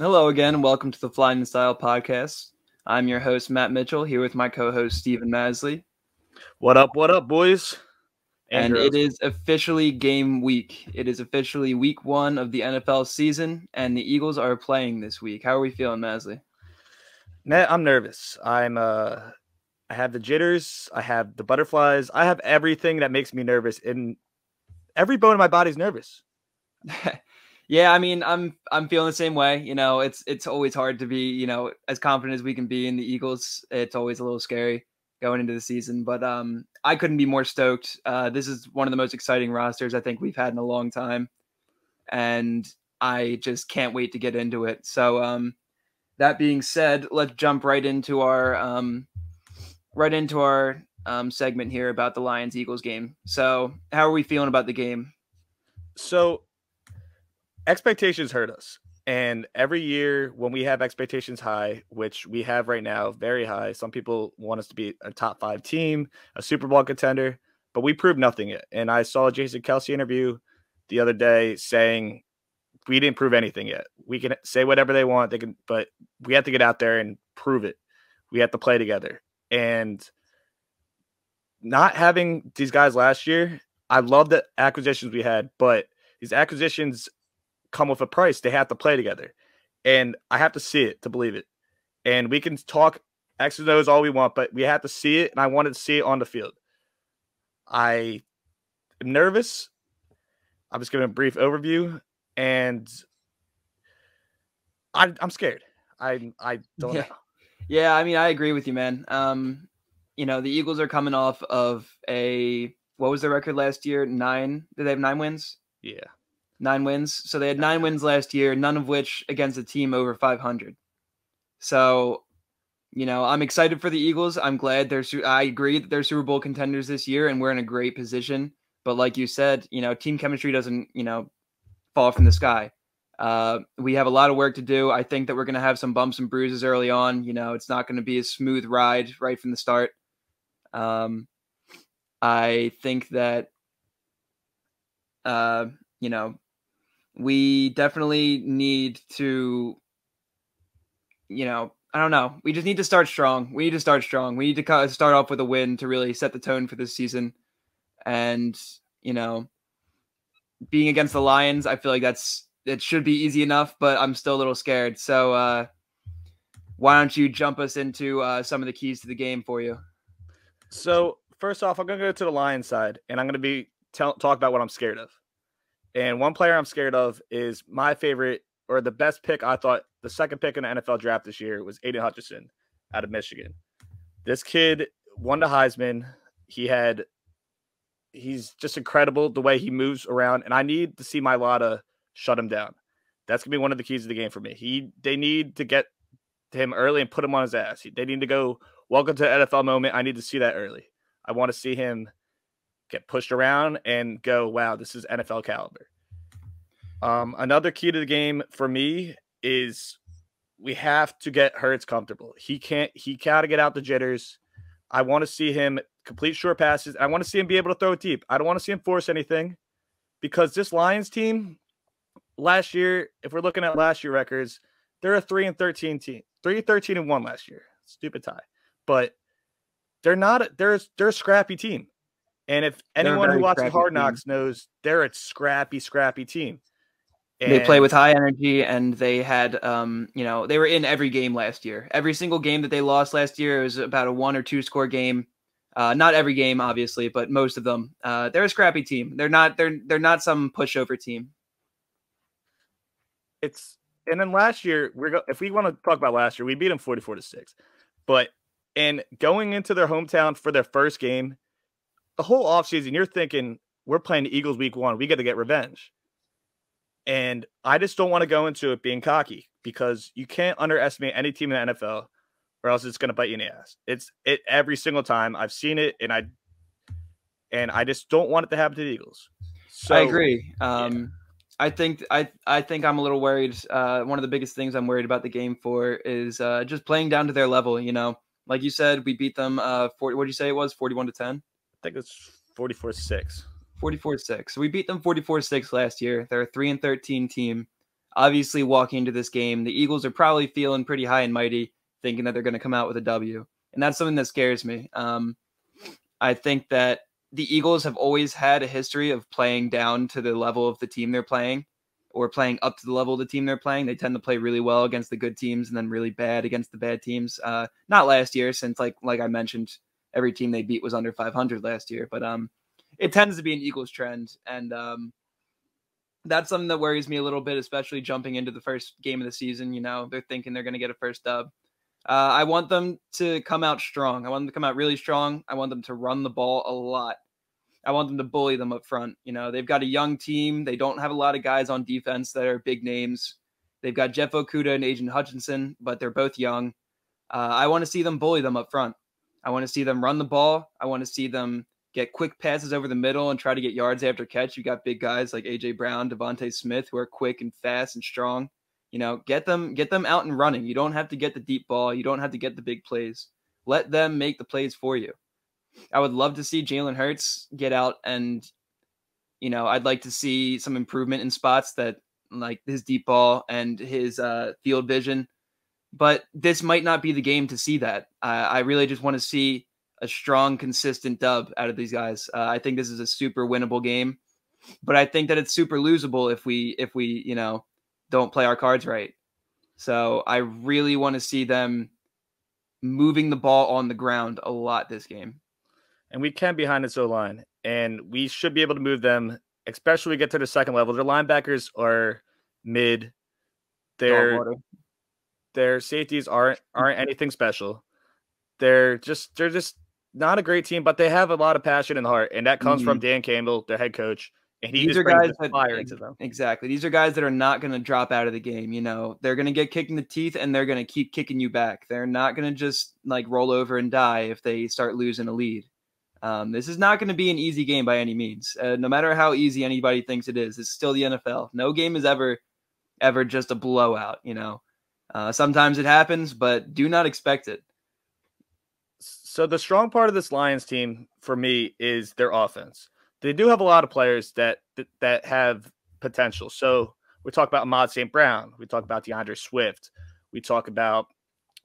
Hello again. Welcome to the Flyin podcast. I'm your host, Matt Mitchell, here with my co-host, Stephen Masley. What up, boys? And it is officially game week. It is officially week 1 of the NFL season, and the Eagles are playing this week. How are we feeling, Masley? Matt, I'm nervous. I have the jitters. I have the butterflies. I have everything that makes me nervous, and every bone in my body's nervous. Yeah, I mean, I'm feeling the same way. It's always hard to be, as confident as we can be in the Eagles. It's always a little scary going into the season, but I couldn't be more stoked. This is one of the most exciting rosters I think we've had in a long time, and I just can't wait to get into it. So that being said, let's jump right into our segment here about the Lions-Eagles game. So how are we feeling about the game? So expectations hurt us. And every year when we have expectations high, which we have right now, very high, some people want us to be a top 5 team, a Super Bowl contender, but we proved nothing yet. And I saw a Jason Kelce interview the other day saying we didn't prove anything yet. We can say whatever they want, but we have to get out there and prove it. We have to play together. And not having these guys last year, I love the acquisitions we had, but these acquisitions come with a price. They have to play together. And I have to see it to believe it. And we can talk X and O's all we want, but we have to see it, and I wanted to see it on the field. I am nervous. I'm just giving a brief overview, and I'm scared. I don't know. Yeah, I mean, I agree with you, man. The Eagles are coming off of what was their record last year? 9? Did they have 9 wins? Yeah. 9 wins. So they had 9 wins last year, none of which against a team over 500. So, I'm excited for the Eagles. I'm glad I agree that they're Super Bowl contenders this year, and we're in a great position. But like you said, team chemistry doesn't, fall from the sky. We have a lot of work to do. I think that we're going to have some bumps and bruises early on. It's not going to be a smooth ride right from the start. I think that, we definitely need to, I don't know. We just need to start strong. We need to start off with a win to really set the tone for this season. And, being against the Lions, I feel like it should be easy enough, but I'm still a little scared. So why don't you jump us into some of the keys to the game for you? So first off, I'm going to go to the Lions side, and I'm going to talk about what I'm scared of. And one player I'm scared of is my favorite, or the best pick. I thought the second pick in the NFL draft this year was Aiden Hutchinson out of Michigan. This kid won the Heisman. He's just incredible the way he moves around, and I need to see Mailata shut him down. That's going to be one of the keys of the game for me. They need to get to him early and put him on his ass. They need to go, welcome to the NFL moment. I need to see that early. I want to see him get pushed around and go, wow, this is NFL caliber. Another key to the game for me is we have to get Hurts comfortable. He got to get out the jitters. I want to see him complete short passes. I want to see him be able to throw it deep. I don't want to see him force anything, because this Lions team last year, if we're looking at last year records, they're a 3-13 team. 3-13-1 last year. Stupid tie. But they're a scrappy team. And if anyone who watches Hard Knocks knows, they're a scrappy team. And they play with high energy, and they had, they were in every game last year. Every single game that they lost last year, it was about a 1 or 2 score game. Not every game, obviously, but most of them. They're a scrappy team. They're not not some pushover team. And then last year, if we want to talk about last year, we beat them 44-6. But and going into their hometown for their first game, the whole offseason, you're thinking, we're playing the Eagles week 1. We got to get revenge. And I just don't want to go into it being cocky, because you can't underestimate any team in the NFL, or else it's going to bite you in the ass. It's every single time. I've seen it, and I just don't want it to happen to the Eagles. So, I agree. Yeah. I think I'm a little worried. One of the biggest things I'm worried about the game for is just playing down to their level. Like you said, we beat them. What did you say it was? 41-10. I think it's 44-6. 44-6. So we beat them 44-6 last year. They're a 3-13 team. obviously walking into this game, the Eagles are probably feeling pretty high and mighty, thinking that they're going to come out with a W. And that's something that scares me. I think that the Eagles have always had a history of playing down to the level of the team they're playing, or playing up to the level of the team they're playing. They tend to play really well against the good teams and then really bad against the bad teams. Not last year, since like I mentioned, every team they beat was under 500 last year. But it tends to be an Eagles trend, and that's something that worries me a little bit, especially jumping into the first game of the season. You know, they're thinking they're going to get a first dub. I want them to come out strong. I want them to come out really strong. I want them to run the ball a lot. I want them to bully them up front. You know, they've got a young team. They don't have a lot of guys on defense that are big names. They've got Jeff Okudah and Agent Hutchinson, but they're both young. I want to see them bully them up front. I want to see them run the ball. I want to see them get quick passes over the middle and try to get yards after catch. You got big guys like A.J. Brown, Devontae Smith, who are quick and fast and strong. You know, get them out and running. You don't have to get the deep ball. You don't have to get the big plays. Let them make the plays for you. I would love to see Jalen Hurts get out and, you know, I'd like to see some improvement in spots that like his deep ball and his field vision. But this might not be the game to see that. I really just want to see a strong, consistent dub out of these guys. I think this is a super winnable game, but I think that it's super losable if we you know, don't play our cards right. So I really want to see them moving the ball on the ground a lot this game. And we can behind this O-line, and we should be able to move them, especially when we get to the second level. Their linebackers are mid. Their safeties aren't anything special. They're just not a great team, but they have a lot of passion and heart, and that comes from Dan Campbell, their head coach. And he just brings the fire into them. Exactly. These are guys that are not going to drop out of the game. You know, they're going to get kicked in the teeth and they're going to keep kicking you back. They're not going to just like roll over and die if they start losing a lead. This is not going to be an easy game by any means. No matter how easy anybody thinks it is, it's still the NFL. No game is ever just a blowout, you know. Sometimes it happens, but do not expect it. So the strong part of this Lions team for me is their offense. They do have a lot of players that have potential. So we talk about Ahmad St. Brown. We talk about DeAndre Swift. We talk about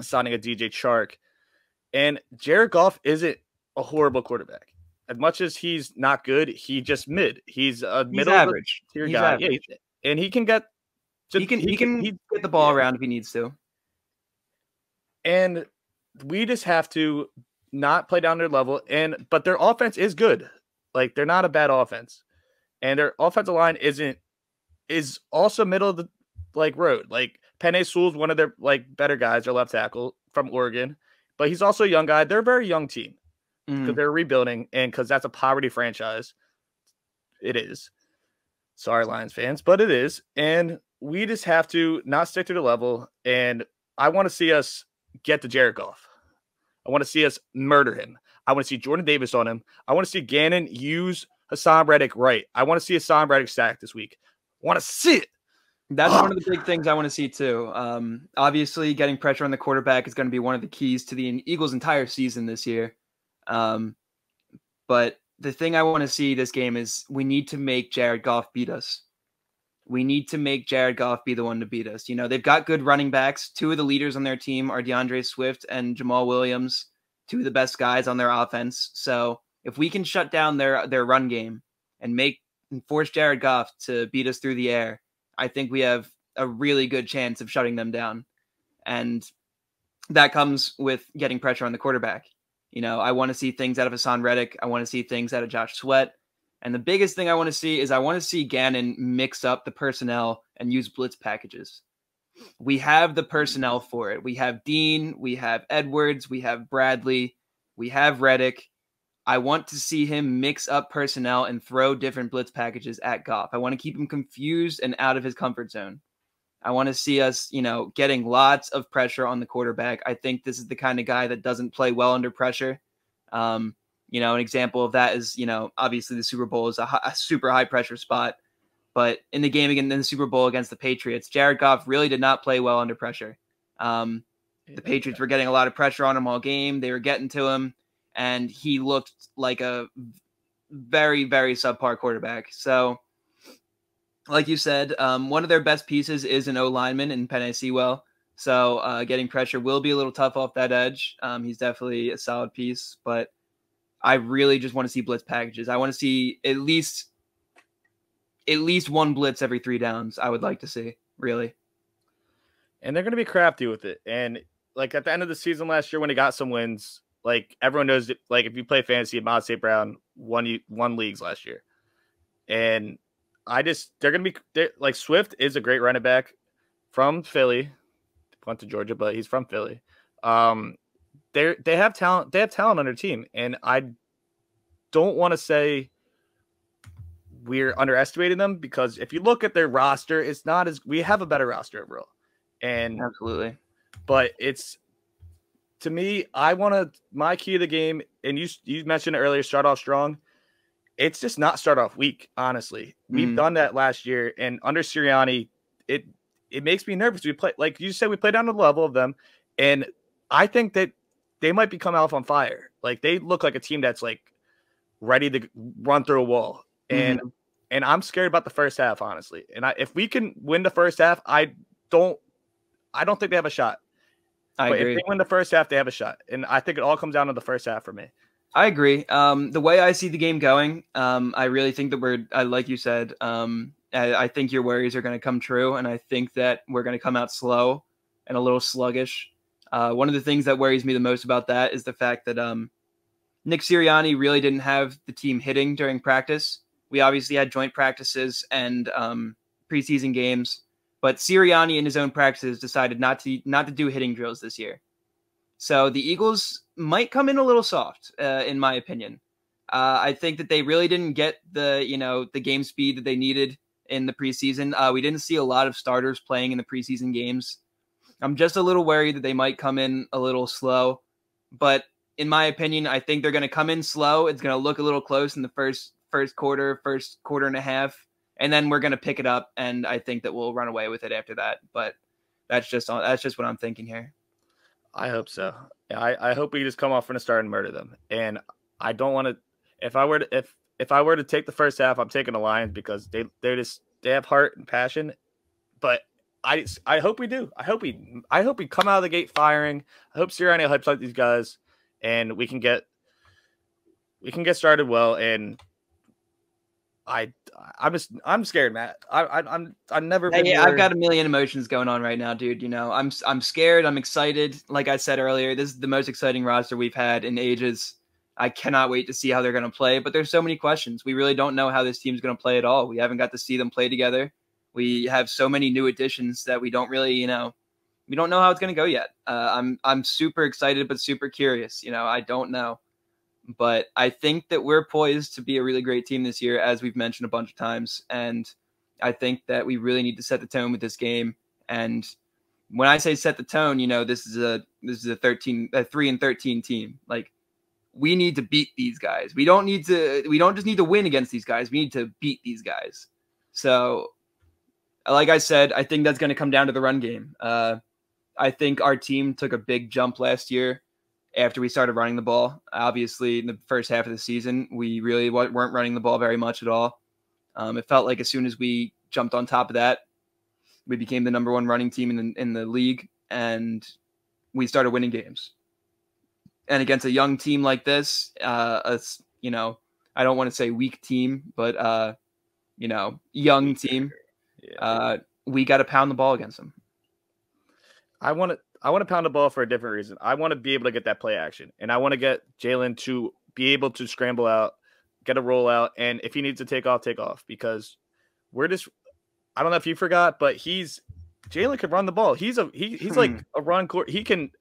signing a DJ Chark. And Jared Goff isn't a horrible quarterback. As much as he's not good, he's just mid. He's a middle average tier guy. Yeah, and he can get he can get the ball around if he needs to. And we just have to not play down their level. But their offense is good. Like, they're not a bad offense. And their offensive line is also middle of the road. Like, Penei Sewell's one of their better guys, their left tackle from Oregon. But he's also a young guy. They're a very young team. Because they're rebuilding, and because that's a poverty franchise. It is. Sorry, Lions fans, but it is. And we just have to not stick to the level. And I want to see us get to Jared Goff. I want to see us murder him. I want to see Jordan Davis on him. I want to see Gannon use Hassan Reddick right. I want to see Hassan Reddick sacked this week. I want to see it. That's one of the big things I want to see too. Obviously, getting pressure on the quarterback is going to be one of the keys to the Eagles' entire season this year. But the thing I want to see this game is we need to make Jared Goff beat us. We need to make Jared Goff be the one to beat us. You know, they've got good running backs. Two of the leaders on their team are DeAndre Swift and Jamal Williams, two of the best guys on their offense. So if we can shut down their run game and force Jared Goff to beat us through the air, I think we have a really good chance of shutting them down. And that comes with getting pressure on the quarterback. You know, I want to see things out of Hassan Reddick. I want to see things out of Josh Sweat. And the biggest thing I want to see is I want to see Gannon mix up the personnel and use blitz packages. We have the personnel for it. We have Dean, we have Edwards, we have Bradley, we have Reddick. I want to see him mix up personnel and throw different blitz packages at Goff. I want to keep him confused and out of his comfort zone. I want to see us, you know, getting lots of pressure on the quarterback. I think this is the kind of guy that doesn't play well under pressure. You know, an example of that is, you know, obviously the Super Bowl is a super high pressure spot. But in the game again, in the Super Bowl against the Patriots, Jared Goff really did not play well under pressure. The Patriots were getting a lot of pressure on him all game. They were getting to him, and he looked like a very, very subpar quarterback. So like you said, one of their best pieces is an O lineman in Penei Sewell. So getting pressure will be a little tough off that edge. He's definitely a solid piece, but I really just want to see blitz packages. I want to see at least one blitz every 3 downs. I would like to see, really. And they're going to be crafty with it. And like at the end of the season last year when he got some wins, like everyone knows that, like if you play fantasy, Mod St. Brown won leagues last year. And they're going to be like Swift is a great running back from Philly, went to Georgia, but he's from Philly. They have talent. They have talent on their team. And I don't want to say we're underestimating them because if you look at their roster, it's not as we have a better roster overall. And absolutely, but it's to me, my key to the game, and you mentioned it earlier, start off strong. It's just not start off weak, honestly. We've done that last year, and under Sirianni, it makes me nervous. We play, like you said, we play down to the level of them, and I think that they might become off on fire. Like they look like a team that's like ready to run through a wall. And I'm scared about the first half, honestly. And if we can win the first half, I don't think they have a shot. I agree. If they win the first half, they have a shot. And I think it all comes down to the first half for me. I agree. The way I see the game going, I really think that like you said, I think your worries are going to come true. And I think that we're going to come out slow and a little sluggish. One of the things that worries me the most about that is the fact that Nick Sirianni really didn't have the team hitting during practice. We obviously had joint practices and preseason games, but Sirianni in his own practices decided not to do hitting drills this year. So the Eagles might come in a little soft, in my opinion. I think that they really didn't get the game speed that they needed in the preseason. We didn't see a lot of starters playing in the preseason games. I'm just a little worried that they might come in a little slow, but in my opinion, I think they're going to come in slow. It's going to look a little close in the first quarter and a half, and then we're going to pick it up, and I think that we'll run away with it after that. But that's just what I'm thinking here. I hope so. I hope we just come off from the start and murder them. And I don't want to. If I were to take the first half, I'm taking the Lions because they have heart and passion. But I hope we do. I hope we come out of the gate firing. I hope Sirianni hypes up these guys, and we can get started well. And I'm scared, Matt. I've never been. Yeah, I've got a million emotions going on right now, dude. You know, I'm scared. I'm excited. Like I said earlier, this is the most exciting roster we've had in ages. I cannot wait to see how they're going to play. But there's so many questions. We really don't know how this team's going to play at all. We haven't got to see them play together. We have so many new additions that we don't really, we don't know how it's going to go yet. I'm super excited, but super curious. I don't know. But I think that we're poised to be a really great team this year, as we've mentioned a bunch of times. And I think that we really need to set the tone with this game. And when I say set the tone, this is a 3-13 team. Like, we need to beat these guys. We don't just need to win against these guys. We need to beat these guys. So, like I said, I think that's going to come down to the run game. I think our team took a big jump last year after we started running the ball. Obviously, in the first half of the season, we really weren't running the ball very much at all. It felt like as soon as we jumped on top of that, we became the number one running team in the league, and we started winning games. And against a young team like this, I don't want to say weak team, but young team, we got to pound the ball against them. I want to pound the ball for a different reason. I want to be able to get that play action, and I want to get Jalen to be able to scramble out, get a rollout, and if he needs to take off, because I don't know if you forgot, but Jalen could run the ball. He's like a run court.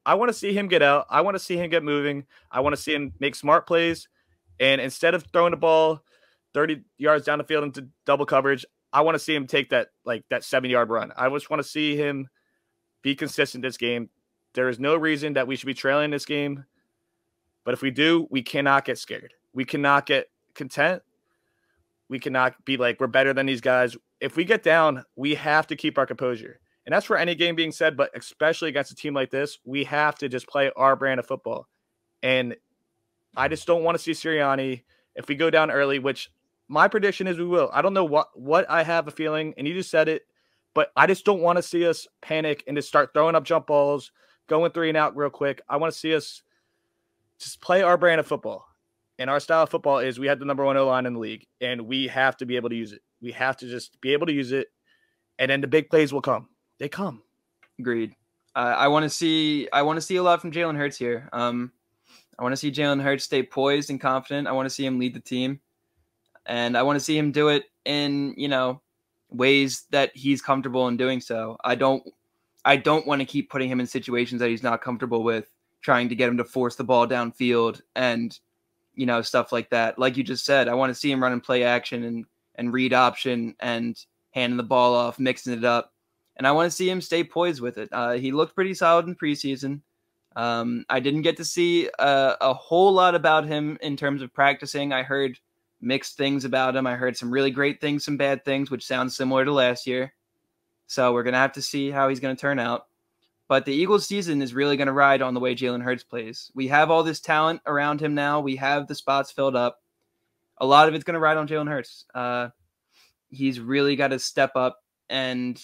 I want to see him get out. I want to see him get moving. I want to see him make smart plays, and instead of throwing the ball 30 yards down the field into double coverage, I want to see him take that 7-yard run. I just want to see him be consistent this game. There is no reason that we should be trailing this game. But if we do, we cannot get scared. We cannot get content. We cannot be like, we're better than these guys. If we get down, we have to keep our composure. And that's for any game being said, but especially against a team like this, we have to just play our brand of football. And I just don't want to see Sirianni, if we go down early, which My prediction is we will. I don't know what I have a feeling, and you just said it, but I just don't want to see us panic and just start throwing up jump balls, going 3 and out real quick. I want to see us just play our brand of football. And our style of football is we have the number 1 O-line in the league, and we have to be able to use it. We have to just be able to use it, and then the big plays will come. They come. Agreed. I want to see a lot from Jalen Hurts here. I want to see Jalen Hurts stay poised and confident. I want to see him lead the team, and I want to see him do it in ways that he's comfortable in doing so. I don't want to keep putting him in situations that he's not comfortable with, trying to get him to force the ball downfield and stuff like that. Like you just said, I want to see him running play action and read option and handing the ball off, mixing it up. And I want to see him stay poised with it. He looked pretty solid in preseason. I didn't get to see a whole lot about him in terms of practicing. I heard mixed things about him. I heard some really great things, some bad things, which sounds similar to last year. So we're going to have to see how he's going to turn out. But the Eagles season is really going to ride on the way Jalen Hurts plays. We have all this talent around him now. We have the spots filled up. A lot of it's going to ride on Jalen Hurts. He's really got to step up, and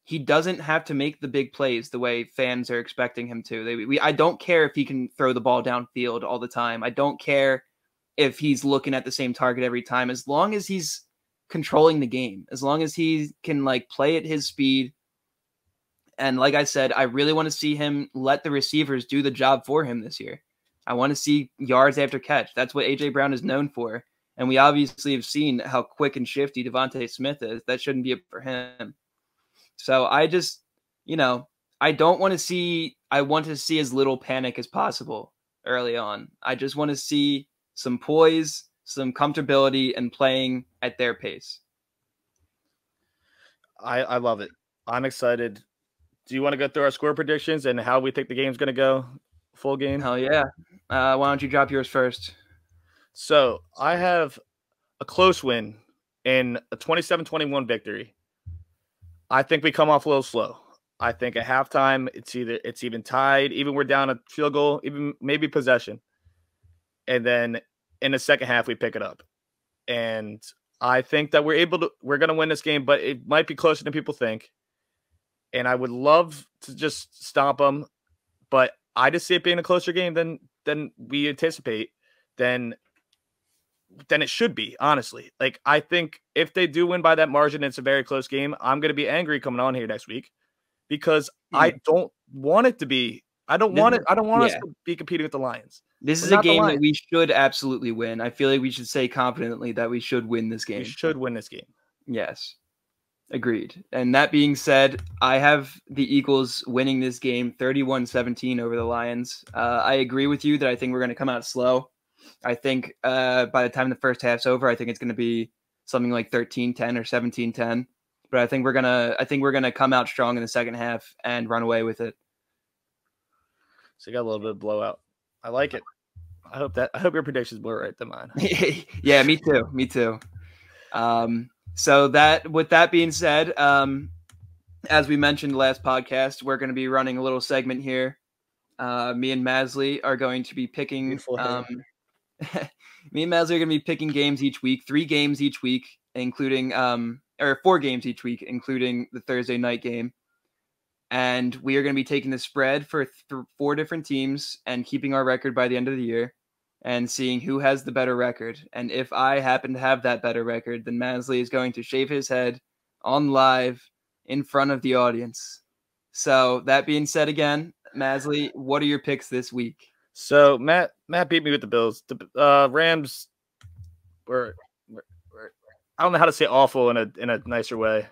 he doesn't have to make the big plays the way fans are expecting him to. I don't care if he can throw the ball downfield all the time. I don't care if he's looking at the same target every time, as long as he's controlling the game, as long as he can play at his speed. And like I said, I really want to see him let the receivers do the job for him this year. I want to see yards after catch. That's what A.J. Brown is known for. And we obviously have seen how quick and shifty Devontae Smith is. That shouldn't be up for him. So I just, I want to see as little panic as possible early on. I just want to see some poise, some comfortability, and playing at their pace. I love it. I'm excited. Do you want to go through our score predictions and how we think the game's going to go? Full game? Hell yeah. Why don't you drop yours first? So I have a close win in a 27-21 victory. I think we come off a little slow. I think at halftime it's even tied, even we're down a field goal, even maybe possession. And then in the second half we pick it up. And I think that we're going to win this game, but it might be closer than people think. And I would love to just stomp them, but I just see it being a closer game than we anticipate, than it should be, honestly. I think if they do win by that margin, it's a very close game. I'm going to be angry coming on here next week because I don't want it to be. I don't want us to be competing with the Lions. This is a game that we should absolutely win. I feel like we should say confidently that we should win this game. We should win this game. Yes. Agreed. And that being said, I have the Eagles winning this game 31-17 over the Lions. I agree with you that I think we're going to come out slow. I think by the time the first half's over, I think it's going to be something like 13-10 or 17-10. But I think we're gonna come out strong in the second half and run away with it. So you got a little bit of blowout. I like it. I hope your predictions were right than mine. Yeah, me too. Me too. So with that being said, as we mentioned last podcast, we're going to be running a little segment here. Me and Masley are going to be picking. Me and Masley are going to be picking games each week, 3 games each week, including 4 games each week, including the Thursday night game. And we are going to be taking the spread for 4 different teams and keeping our record by the end of the year and seeing who has the better record. And if I happen to have that better record, then Masley is going to shave his head on live in front of the audience. So that being said again, Masley, what are your picks this week? So Matt beat me with the Bills. The Rams were I don't know how to say awful in a nicer way.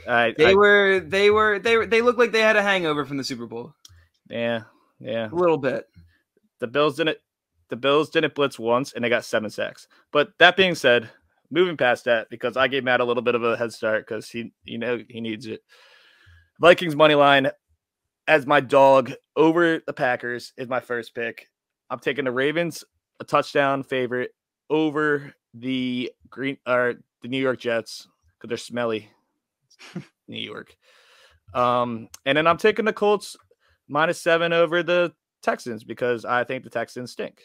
They looked like they had a hangover from the Super Bowl. Yeah. A little bit. The Bills didn't blitz once and they got 7 sacks. But that being said, moving past that, because I gave Matt a little bit of a head start because he needs it. Vikings money line as my dog over the Packers is my first pick. I'm taking the Ravens, a touchdown favorite, over the New York Jets because they're smelly. New York. And then I'm taking the Colts -7 over the Texans because I think the Texans stink.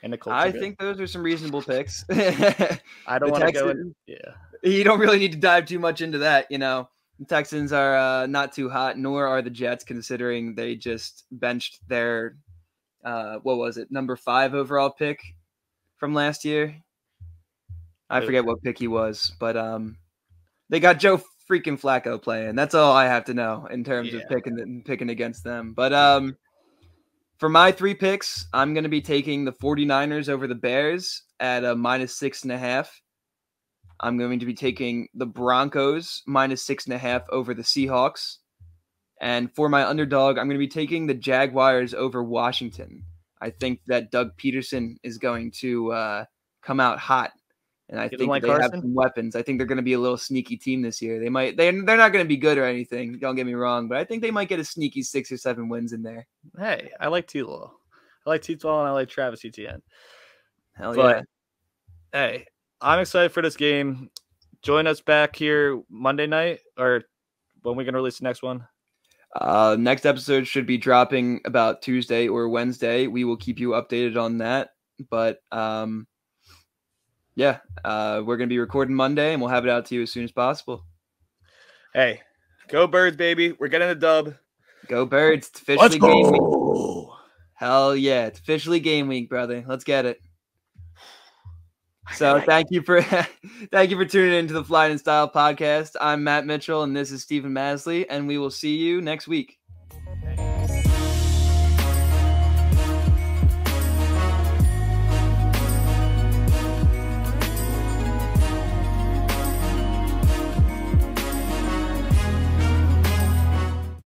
And the Colts. I think those are some reasonable picks. I don't want to go in. Yeah. You don't really need to dive too much into that. The Texans are not too hot, nor are the Jets, considering they just benched their, what was it, number 5 overall pick from last year. I forget what pick he was, but they got Joe freaking Flacco playing. That's all I have to know in terms of picking against them. But for my 3 picks, I'm going to be taking the 49ers over the Bears at a -6.5. I'm going to be taking the Broncos -6.5 over the Seahawks. And for my underdog, I'm going to be taking the Jaguars over Washington. I think that Doug Peterson is going to come out hot. And I think they have some weapons. I think they're going to be a little sneaky team this year. They're not going to be good or anything. Don't get me wrong, but I think they might get a sneaky 6 or 7 wins in there. Hey, I like T-Law. I like T-Law and I like Travis Etienne. Hell yeah. Hey, I'm excited for this game. Join us back here Monday night, or when we can release the next one. Next episode should be dropping about Tuesday or Wednesday. We will keep you updated on that. But yeah, we're going to be recording Monday, and we'll have it out to you as soon as possible. Hey, go Birds, baby. We're getting a dub. Go Birds. It's officially game week. Hell yeah. It's officially game week, brother. Let's get it. So thank you for tuning into the Flyin' in Style podcast. I'm Matt Mitchell, and this is Stephen Masley, and we will see you next week.